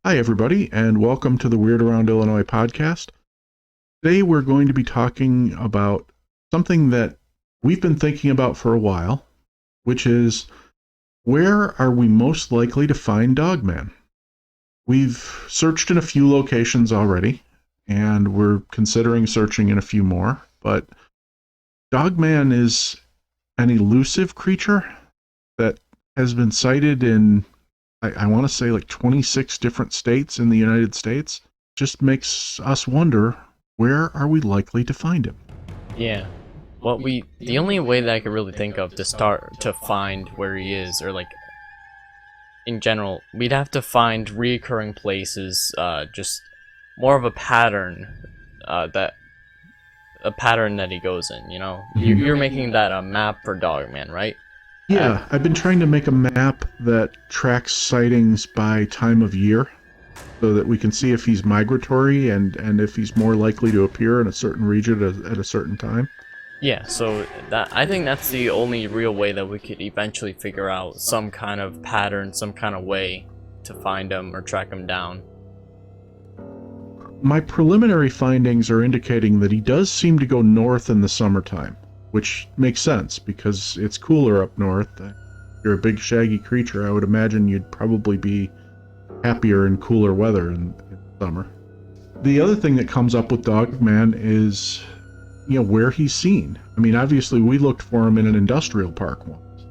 Hi, everybody, and welcome to the Weird Around Illinois podcast. Today, we're going to be talking about something that we've been thinking about for a while, which is where are we most likely to find Dogman? We've searched in a few locations already, and we're considering searching in a few more, but Dogman is an elusive creature that has been sighted in I want to say like 26 different states in the United States. Just makes us wonder, where are we likely to find him? Yeah. The only way that I could really think of to start to find where he is, or like, in general, we'd have to find reoccurring places, just more of a pattern, a pattern that he goes in, you know? You're making that a map for Dogman, right? Yeah, I've been trying to make a map that tracks sightings by time of year so that we can see if he's migratory and if he's more likely to appear in a certain region at a certain time. Yeah, so I think that's the only real way that we could eventually figure out some kind of pattern, some kind of way to find him or track him down. My preliminary findings are indicating that he does seem to go north in the summertime, which makes sense because it's cooler up north. If you're a big shaggy creature, I would imagine you'd probably be happier in cooler weather in summer. The other thing that comes up with Dogman is, where he's seen. I mean, obviously we looked for him in an industrial park once.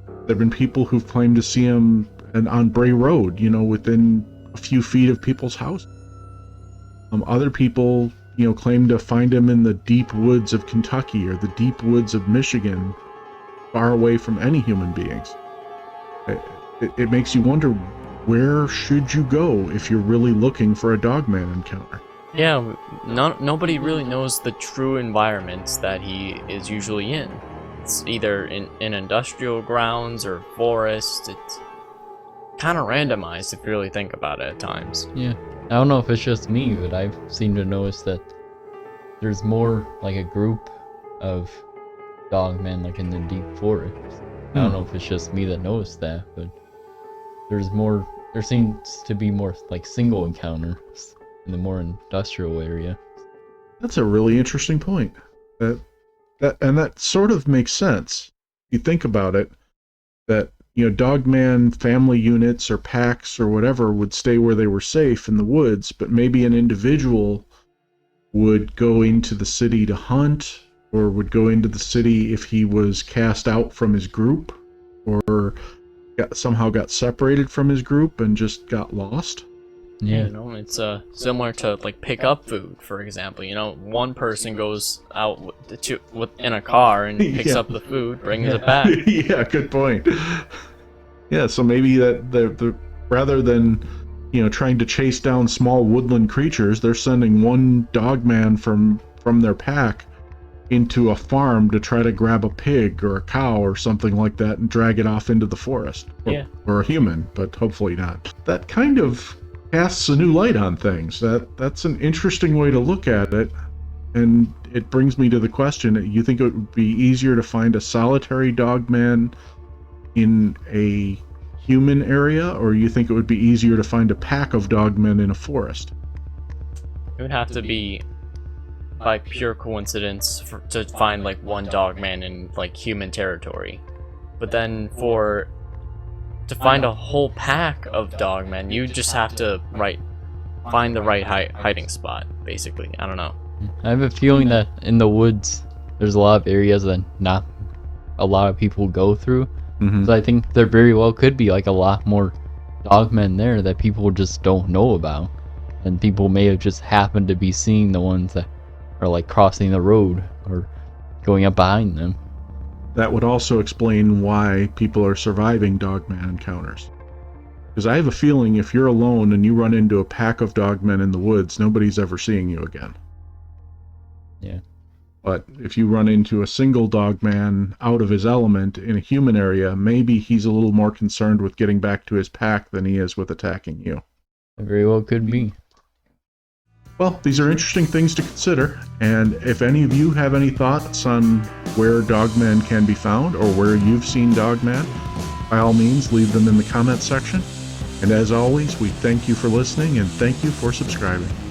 There have been people who've claimed to see him on Bray Road, within a few feet of people's houses. Other people claim to find him in the deep woods of Kentucky or the deep woods of Michigan, far away from any human beings. It makes you wonder, where should you go if you're really looking for a Dogman encounter? Yeah, nobody really knows the true environments that he is usually in. It's either in industrial grounds or forest. It's kind of randomized if you really think about it at times. Yeah, I don't know if it's just me, but I've seemed to notice that there's more like a group of dogmen like in the deep forest. I don't know if it's just me that noticed that, but there seems to be more like single encounters in the more industrial area. That's a really interesting point. That sort of makes sense. You think about it, that Dogman family units or packs or whatever would stay where they were safe in the woods, but maybe an individual would go into the city to hunt, or would go into the city if he was cast out from his group, or somehow got separated from his group and just got lost. Yeah, it's similar to like pick up food, for example. One person goes out in a car and picks up the food, brings it back. Yeah, good point. Yeah, so maybe that rather than trying to chase down small woodland creatures, they're sending one Dogman from their pack into a farm to try to grab a pig or a cow or something like that and drag it off into the forest. Or a human, but hopefully not. That kind of casts a new light on things. That's an interesting way to look at it, and it brings me to the question: you think it would be easier to find a solitary Dogman in a human area, or you think it would be easier to find a pack of Dogmen in a forest? It would have to be by pure coincidence to find like one Dogman in like human territory, but then to find a whole pack of Dogmen, you just have to find the right hiding spot, basically. I don't know. I have a feeling that in the woods there's a lot of areas that not a lot of people go through. So I think there very well could be like a lot more Dogmen there that people just don't know about, and people may have just happened to be seeing the ones that are like crossing the road or going up behind them. That would also explain why people are surviving Dogman encounters. Because I have a feeling if you're alone and you run into a pack of Dogmen in the woods, nobody's ever seeing you again. Yeah. But if you run into a single Dogman out of his element in a human area, maybe he's a little more concerned with getting back to his pack than he is with attacking you. It very well could be. Well, these are interesting things to consider, and if any of you have any thoughts on where Dogman can be found or where you've seen Dogman, by all means leave them in the comments section. And as always, we thank you for listening and thank you for subscribing.